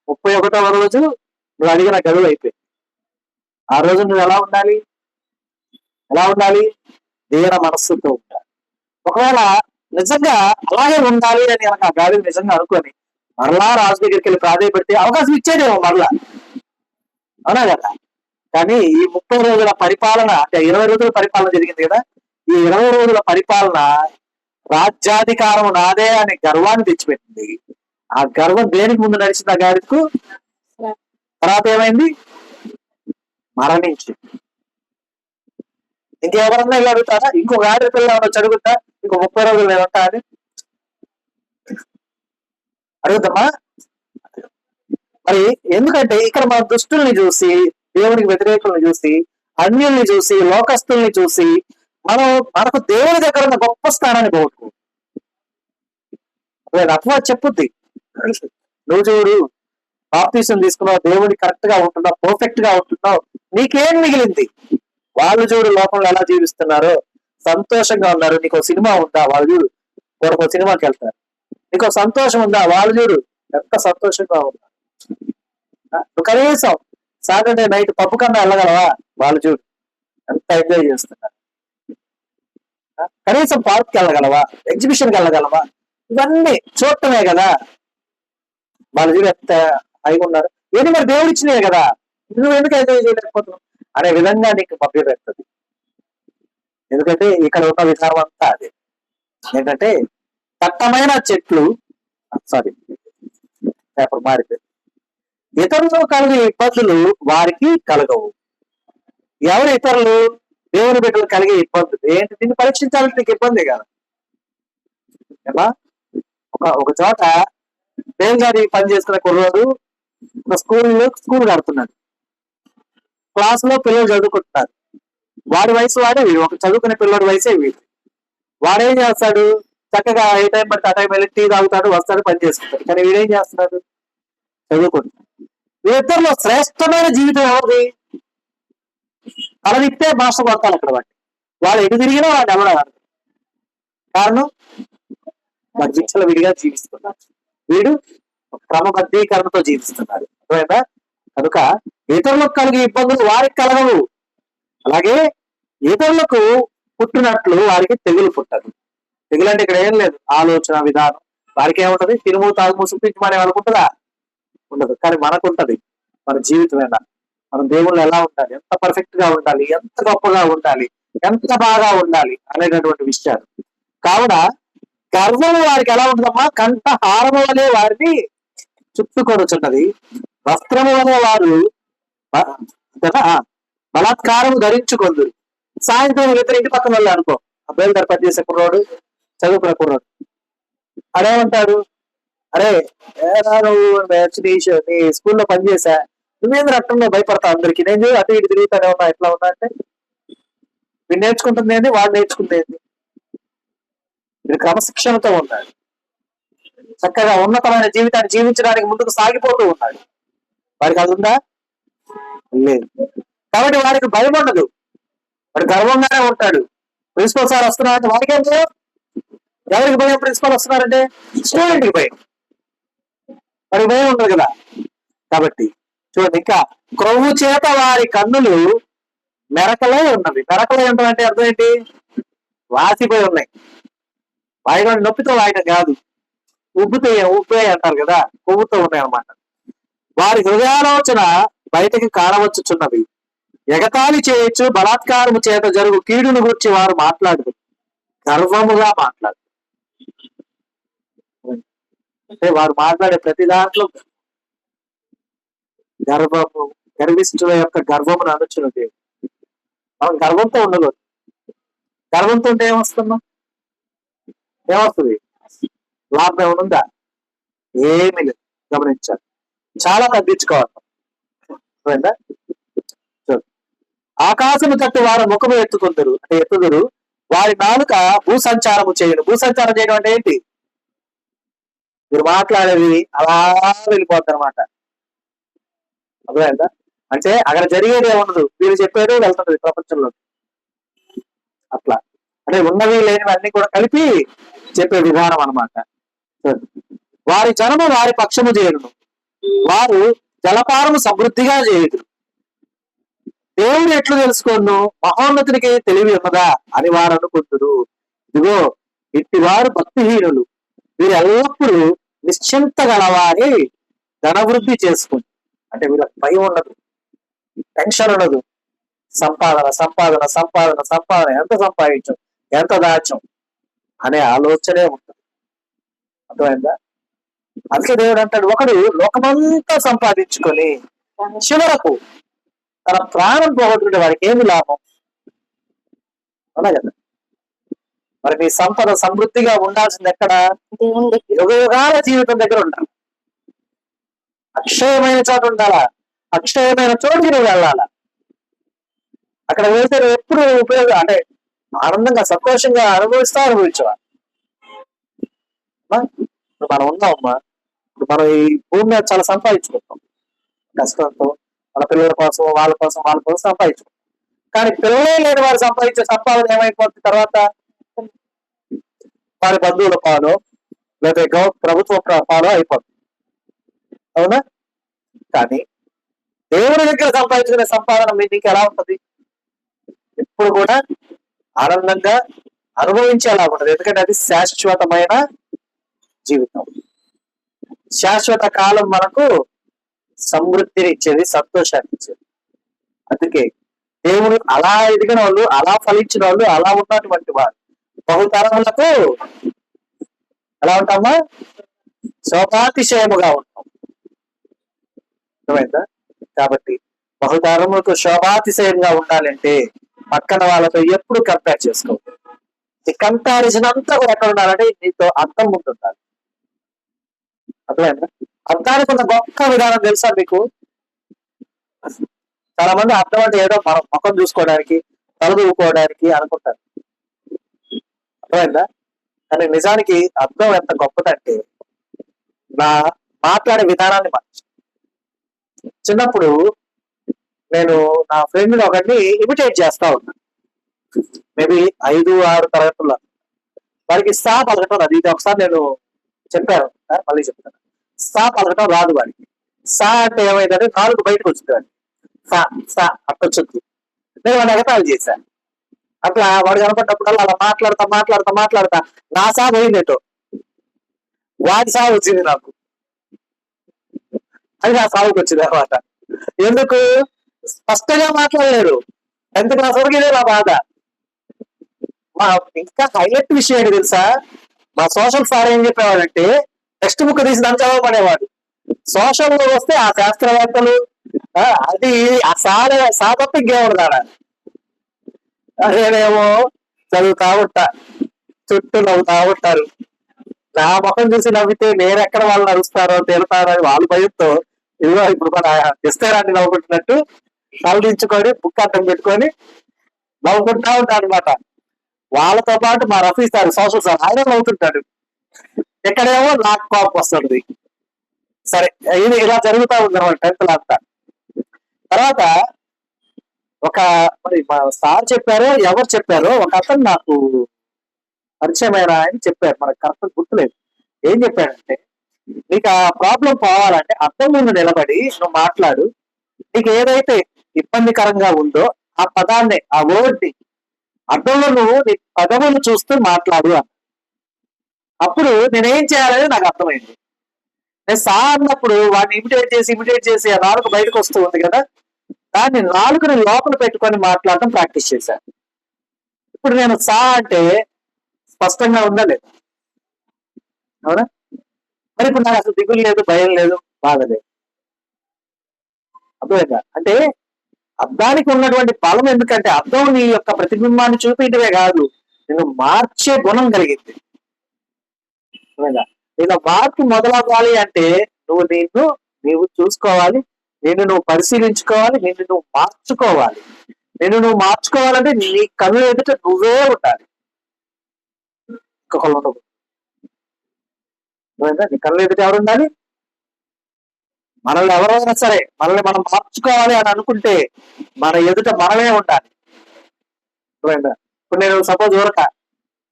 31వ రోజు నువ్వు అడిగిన గడువు అయిపోయింది. ఆ రోజు నువ్వు ఎలా ఉండాలి? దీన మనస్సుతో ఉండాలి. ఒకవేళ నిజంగా అలాగే ఉండాలి అని కనుక ఆ గాడి నిజంగా అనుకొని మరలా రాజు దగ్గరికి వెళ్ళి ప్రాధాన్యపడితే అవకాశం ఇచ్చేదేమో మరలా, అవునా కదా? కానీ ఈ 30 రోజుల పరిపాలన అంటే 20 రోజుల పరిపాలన జరిగింది కదా, ఈ 20 రోజుల పరిపాలన రాజ్యాధికారం నాదే అనే గర్వాన్ని తెచ్చిపెట్టింది. ఆ గర్వం దేనికి ముందు నడిచింది ఆ గాడికు? తర్వాత ఏమైంది? మరణించింది. ఇంకెవరన్నా ఇలా అడుగుతారా? ఇంకో గాడి పిల్ల ఏమన్నా అడుగుతా ఇంకో 30 రోజులు నేను ఉంటా అని అడుగుతామా? మరి ఎందుకంటే ఇక్కడ మన దుష్టుల్ని చూసి, దేవునికి వ్యతిరేకుల్ని చూసి, అన్యుల్ని చూసి, లోకస్తుల్ని చూసి మనకు దేవుని దగ్గర ఉన్న గొప్ప స్థానాన్ని పోగొట్టుకో. అథవా చెప్పుద్ది, నువ్వు చూడు బాప్తీసం తీసుకున్నావు, దేవుడికి కరెక్ట్ గా ఉంటున్నావు, పర్ఫెక్ట్ గా ఉంటున్నావు, నీకేం మిగిలింది? వాళ్ళు చూడు లోకంలో ఎలా జీవిస్తున్నారో, సంతోషంగా ఉన్నారు. నీకు సినిమా ఉందా? వాళ్ళు చూడు ఒక సినిమాకి వెళ్తారు. నీకు సంతోషం ఉందా? వాళ్ళు చూడు ఎంత సంతోషంగా ఉన్నారు. నువ్వు కనీసం సాటర్డే నైట్ పప్పు కన్నా వెళ్ళగలవా? వాళ్ళు చూడు ఎంత ఎంజాయ్ చేస్తున్నారు. కనీసం పార్క్కి వెళ్ళగలవా? ఎగ్జిబిషన్కి వెళ్ళగలవా? ఇవన్నీ చూడటమే కదా. వాళ్ళు చూడు ఎంత హాయిగా ఉన్నారు. ఏంటి మరి దేవుడు ఇచ్చినాయి కదా, నువ్వు ఎందుకు ఎంజాయ్ చేయలేకపోతున్నావు అనే విధంగా నీకు మభ్య పెడుతుంది. ఎందుకంటే ఇక్కడ ఉన్న విధానం అంతా అదే. ఏంటంటే దట్టమైన చెట్లు, సారీ పేపర్ మారిపోయింది. ఇతరులు కలిగే ఇబ్బందులు వారికి కలగవు. ఎవరు ఇతరులు? దేవుని బిడ్డలు కలిగే ఇబ్బందులు ఏంటి? దీన్ని పరీక్షించాలంటే నీకు ఇబ్బంది కదా. ఏమా ఒక చోట దేవుని గారి పని చేసుకునే కుర్రోడు స్కూల్ కడుతున్నాడు. క్లాస్ లో పిల్లలు చదువుకుంటున్నారు. వాడి వయసు వాడే వీడు, ఒక చదువుకునే పిల్లడి వయసే వీడు. వాడేం చేస్తాడు? చక్కగా ఏ టైం పడితే ఆ టైం వెళ్ళి టీ తాగుతాడు, వస్తాడు, పని చేసుకుంటాడు. కానీ వీడేం చేస్తున్నాడు? చదువుకుంటాడు. వీరిద్దరిలో శ్రేష్టమైన జీవితం ఎవరిది? అలనిస్తే భాష కొడతాను అక్కడ వాడు ఎటు తిరిగినా వాడు ఎవడాడు. కారణం విచ్చల విడిగా జీవిస్తున్నాడు. వీడు క్రమబద్ధీకరణతో జీవిస్తున్నాడు. అర్థమైందా? కనుక ఇతరులకు కలిగే ఇబ్బందులు వారికి కలగవు. అలాగే ఇతరులకు పుట్టినట్లు వారికి తెగులు పుట్టదు. తెగులు అంటే ఇక్కడ ఏం లేదు, ఆలోచన విధానం. వారికి ఏముంటది? తిరుము తాగుము సుప్పించమనే వాళ్ళకు ఉంటుందా? ఉండదు. కానీ మనకు ఉంటది. మన జీవితం ఎలా, మనం దేవుళ్ళు ఎలా ఉండాలి, ఎంత పర్ఫెక్ట్ గా ఉండాలి, ఎంత గొప్పగా ఉండాలి, ఎంత బాగా ఉండాలి అనేటటువంటి విషయాలు. కావున గర్వం వారికి ఎలా ఉంటుందమ్మా? కంఠ హారము వలె వారిని చుట్టుకొనుచున్నది, వస్త్రము వలె వారు బలాత్కారము ధరించుకొందురు. సాయంత్రం ఇద్దరు ఇంటి పక్కన వాళ్ళు అనుకో, అబ్బాయిల దగ్గర పనిచేసే కుర్రాడు, చదువుకునే కుర్రాడు, అదేమంటాడు? అరే నువ్వు నీ స్కూల్లో పనిచేసా, నువ్వేం రక్తంలో భయపడతావు అందరికి, నేను అటు ఇటు తిరుగుతానే ఉన్నా, ఎట్లా ఉన్నా అంటే వీడు నేర్చుకుంటుంది ఏంటి, వాడు నేర్చుకుంది ఏంటి? వీడు క్రమశిక్షణతో ఉన్నాడు, చక్కగా ఉన్నతమైన జీవితాన్ని జీవించడానికి ముందుకు సాగిపోతూ ఉన్నాడు. వాడికి అది ఉందా? లేదు. కాబట్టి వాడికి భయం ఉండదు, వాడు గర్వంగానే ఉంటాడు. ప్రిన్సిపల్ సార్ వస్తున్నారంటే వాడికేం భయం? ఎవరికి భయం? ప్రిన్సిపల్ వస్తున్నారంటే స్టూడెంట్కి భయం, వాడికి భయం ఉండదు కదా. కాబట్టి చూడండి, ఇంకా క్రొవ్వు చేత వారి కన్నులు మెరకలే ఉన్నవి. మెరకలే ఉంటాయంటే అర్థం ఏంటి? వాసిపోయి ఉన్నాయి. వాయడం నొప్పితో వాయడం కాదు, ఉబ్బే అంటారు కదా, కొవ్వుతో ఉన్నాయి అన్నమాట. వారి హృదయాలోచన బయటకి కారవచ్చుచున్నవి, ఎగతాళి చేయొచ్చు, బలాత్కారము చేత జరుగు కీడును గురించి వారు మాట్లాడదు, గర్వముగా మాట్లాడు. అంటే వారు మాట్లాడే ప్రతి దాంట్లో గర్వము, గర్విష్ఠుల యొక్క గర్వమును అనుచున్న దేవుడు. మనం గర్వంతో ఉండకూడదు. గర్వంతో ఉంటే ఏమొస్తున్నాం? ఏమొస్తుంది? లాభం ఏమైనా ఉందా? ఏమీ లేదు. గమనించాలి, చాలా తగ్గించుకోవాలి. ఆకాశము తట్టు వారు ముఖము ఎత్తుకుందరు అంటే ఎత్తుదురు, వారి నాలుక భూసంచారము చేయను. భూసంచారం చేయడం అంటే ఏంటి? మీరు మాట్లాడేది అలా వెళ్ళిపోద్ది అనమాట. అర్థమైందా? అంటే అక్కడ జరిగేది ఏముండదు, మీరు చెప్పేది వెళ్తుంది ప్రపంచంలో. అట్లా అంటే ఉన్నవి లేనివి అన్ని కూడా కలిపి చెప్పే విధానం అనమాట. వారి జనము వారి పక్షము చేయను, వారు జలపారము సమృద్ధిగా చేయదు. దేవుడు ఎట్లు తెలుసుకోను, మహోన్నతునికి తెలివి ఉన్నదా అని వారు అనుకుంటురు. ఇదిగో ఇట్టి వారు భక్తిహీనులు, వీరు ఎల్లప్పుడూ నిశ్చింత గలవారి ధనవృద్ధి చేసుకుంది. అంటే వీళ్ళకి భయం ఉండదు, టెన్షన్ ఉండదు. సంపాదన సంపాదన సంపాదన సంపాదన, ఎంత సంపాదించం, ఎంత దాచం అనే ఆలోచనే ఉంటుంది. అర్థమైందా? అందుకే దేవుడు అంటాడు, ఒకడు లోకమంతా సంపాదించుకొని చివరకు తన ప్రాణం పోగొట్టుకుంటే వాడికి ఏమి లాభం? అవునా కదా? మరి నీ సంపద సమృద్ధిగా ఉండాల్సింది ఎక్కడ? దేవుని దగ్గర. యుగయుగాల జీవితం దగ్గర ఉండాలి. అక్షయమైన చోటు ఉండాలా, అక్షయమైన చోటుకి నువ్వు వెళ్ళాలా. అక్కడ వెళ్తే ఎప్పుడు ఉపయోగం అంటే ఆనందంగా సంతోషంగా అనుభవించవా? ఇప్పుడు మనం ఉన్నామమ్మా, ఇప్పుడు మనం ఈ భూమి మీద చాలా సంపాదించుకుంటాం కష్టంతో, మన పిల్లల కోసం వాళ్ళ కోసం సంపాదించుకుంటాం. కానీ పిల్లలే లేని వారు సంపాదించే సంపాదన ఏమైపోతుంది తర్వాత? వారి బంధువుల పాలో లేదా ప్రభుత్వ పాలో అయిపోతుంది. అవునా? కానీ దేవుని దగ్గర సంపాదించుకునే సంపాదన మీకు ఎలా ఉంటది? ఎప్పుడు కూడా ఆనందంగా అనుభవించేలా ఉంటుంది. ఎందుకంటే అది శాశ్వతమైన జీవితం, శాశ్వత కాలం మనకు సమృద్ధిని ఇచ్చేది, సంతోషాన్ని ఇచ్చేది. అందుకే దేవుడు అలా ఎదిగిన వాళ్ళు, అలా ఫలించిన వాళ్ళు, అలా ఉన్నటువంటి వారు బహుతరములకు ఎలా ఉంటామా? శోభాతిశయముగా ఉంటాం. అర్థమైందా? కాబట్టి బహుతరములకు శోభాతిశయంగా ఉండాలంటే పక్కన వాళ్ళతో ఎప్పుడు కంపేర్ చేసుకోవాలి. ఈ కంపారిజన్ అంతా కూడా ఎక్కడ ఉండాలంటే నీతో అర్థం ఉంటుండాలి. అర్థమైందా? అర్థానికి ఉన్న గొప్ప విధానం తెలుసా మీకు? చాలా మంది అర్థం అంటే ఏదో మనం ముఖం చూసుకోవడానికి, తలదూకోవడానికి అనుకుంటారు. అర్థమైందా? కానీ నిజానికి అర్థం ఎంత గొప్పదంటే నా మాట్లాడే విధానాన్ని మార్చి. చిన్నప్పుడు నేను నా ఫ్రెండ్ ఒకరిని ఇమిటేట్ చేస్తా ఉన్నా, మేబీ 5-6 తరగతుల్లో. వాడికి సా పలకటం రాదు. ఇది ఒకసారి నేను చెప్పాను, మళ్ళీ చెప్తాను. సా పలకటం రాదు వాడికి. సా అంటే ఏమైందంటే నాలుగు బయటకు వచ్చింది వాడికి. సా సా అట్టొచ్చుద్ది. నేను వాడిని ఎగతాళి చేశాను. అట్లా వాడు కనపడ్డప్పుడల్లా అలా మాట్లాడతా నా సా పోయిందేటో వాడి సా వచ్చింది నాకు. అది నా సాగుకి వచ్చింది అనమాట. ఎందుకు? స్పష్టంగా మాట్లాడలేరు. 10th క్లాస్ వరకు ఇదే నా బాధ. మా ఇంకా హైలైట్ విషయం ఏంటి తెలుసా? మా సోషల్ సార్ ఏం చెప్పేవాడంటే టెక్స్ట్ బుక్ తీసి దాన్ని చదవబడేవాడు. సోషల్ లో వస్తే ఆ శాస్త్రవేత్తలు అది ఆ సాతప్ప ఇంకేవాడు కాడ. అదేనేమో చదువుతా ఉంటా, చుట్టూ నవ్వుతా ఉంటారు. నా ముఖం చూసి నవ్వితే నేను ఎక్కడ వాళ్ళు నడుస్తారో తిడతారో అని వాళ్ళు భయంతో ఇదిగో ఇప్పుడు మన ఇస్తారాన్ని నవ్వుకుంటున్నట్టు తలదించుకొని బుక్ అర్థం పెట్టుకొని నవ్వుకుంటా ఉంటాడు అనమాట. వాళ్ళతో పాటు మా రఫీ సార్, సోషల్ సార్, ఆయన నవ్వుతుంటాడు. ఎక్కడేమో నాకు కోపం వస్తుంది. సరే, ఇది ఇలా జరుగుతూ ఉంది అనమాట 10th అంతా. తర్వాత మరి మా సార్ చెప్పారో ఎవరు చెప్పారో ఒక అతను నాకు పరిచయమైన ఆయన చెప్పారు, మనకు కరెక్ట్ గుర్తులేదు. ఏం చెప్పాడంటే, నీకు ఆ ప్రాబ్లం పోవాలంటే అర్థం ముందు నిలబడి నువ్వు మాట్లాడు. నీకు ఏదైతే ఇబ్బందికరంగా ఉందో ఆ పదాన్ని, ఆ వర్డ్ని అర్థంలో నువ్వు నీ పదవులు చూస్తూ మాట్లాడు అని. అప్పుడు నేనేం చేయాలని నాకు అర్థమైంది. నేను సా అన్నప్పుడు వాడిని ఇమిటేట్ చేసి ఆ నాలుగు బయటకు వస్తూ ఉంది కదా, దాన్ని నాలుగుని లోపల పెట్టుకొని మాట్లాడటం ప్రాక్టీస్ చేశాను. ఇప్పుడు నేను సా అంటే స్పష్టంగా ఉందా లేదు? అవునా? మరి ఇప్పుడు నాకు అసలు దిగులు లేదు, భయం లేదు, బాధ లేదు. అర్థమైందా? అంటే అర్థానికి ఉన్నటువంటి బలం ఎందుకంటే అర్థం నీ యొక్క ప్రతిబింబాన్ని చూపించడమే కాదు, నేను మార్చే గుణం కలిగింది. నేను మార్పు మొదలవ్వాలి అంటే నీవు చూసుకోవాలి, నువ్వు పరిశీలించుకోవాలి, నువ్వు మార్చుకోవాలి. నువ్వు మార్చుకోవాలంటే నీ కన్ను ఎదుట నువ్వే ఉండాలి. ఇంకొకళ్ళు ఉండదు. అర్థమైందా? నీ కళ్ళు ఎదుట ఎవరు ఉండాలి? మనల్ని ఎవరైనా సరే మనల్ని మనం మార్చుకోవాలి అని అనుకుంటే మన ఎదుట మనమే ఉండాలి. అర్థమైందా? ఇప్పుడు నేను సపోజ్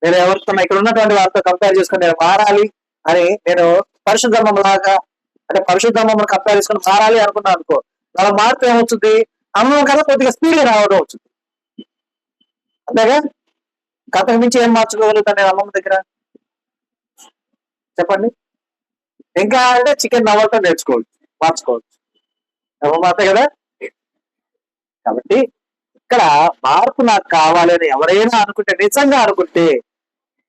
నేను ఎవరితో ఇక్కడ ఉన్నటువంటి వారితో కంపేర్ చేసుకుని నేను మారాలి అని నేను పరిశుద్ధమం లాగా అంటే పరిశుద్ధమం కంపేర్ చేసుకుని మారాలి అనుకున్నాను అనుకో, అలా మారితే ఏమవుతుంది? అమ్మం కదా కొద్దిగా స్పీడ్ రావడం అవుతుంది. అంతేగా? అంతకు మించి ఏం మార్చుకోగలుగుతాను నేను అమ్మమ్మ దగ్గర? చెప్పండి. ఇంకా అంటే చికెన్ నవ్వటం నేర్చుకోవచ్చు, మార్చుకోవచ్చు. అమ్మమ్మ అంతే కదా. కాబట్టి ఇక్కడ మార్పు నాకు కావాలని ఎవరైనా అనుకుంటే, నిజంగా అనుకుంటే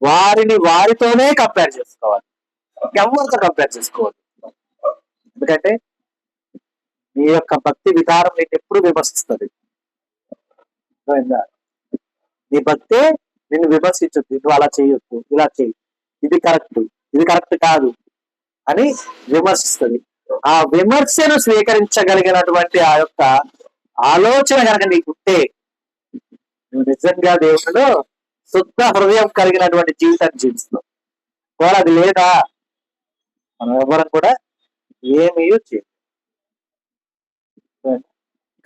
వారిని వారితోనే కంపేర్ చేసుకోవాలి, ఎవరితో కంపేర్ చేసుకోవాలి. ఎందుకంటే నీ యొక్క భక్తి విధానం నేను ఎప్పుడు విమర్శిస్తుంది. నీ భక్తే నిన్ను విమర్శించొద్దు. నువ్వు అలా చేయొద్దు, ఇలా చేయి, ఇది కరెక్ట్ కాదు అని విమర్శిస్తుంది. ఆ విమర్శను స్వీకరించగలిగినటువంటి ఆ యొక్క ఆలోచన కనుక నీకుంటే నువ్వు నిజంగా దేవుడిలో శుద్ధ హృదయం కలిగినటువంటి జీవితాన్ని జీవిస్తావు. కూడా అది లేదా మనం ఎవరం కూడా ఏమీ చేయదు.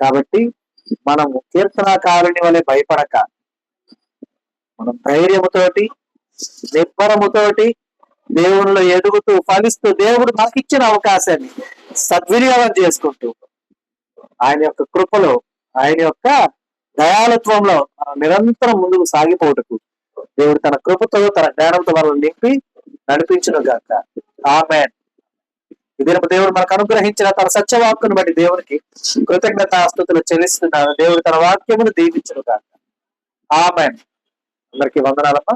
కాబట్టి మనము కీర్తనాకారుని వలె భయపడక మనం ధైర్యముతోటి నిబ్బరముతోటి దేవునిలో ఎదుగుతూ ఫలిస్తూ దేవుడు మనకిచ్చిన అవకాశాన్ని సద్వినియోగం చేసుకుంటూ ఆయన యొక్క కృపలో ఆయన యొక్క దయాళత్వంలో నిరంతరం ముందుకు సాగిపోవటకు దేవుడు తన కృపతో తన జ్ఞానంతో మనల్ని నింపి నడిపించును గాక. ఆమేన్. ఇదే దేవుడు మనకు అనుగ్రహించిన తన సత్యవాక్కును బట్టి దేవునికి కృతజ్ఞతాస్తుతులు చెల్లిస్తున్నాను. దేవుడు తన వాక్యమును దీవించును గాక. ఆమేన్. అందరికీ వందనాలమ్మా.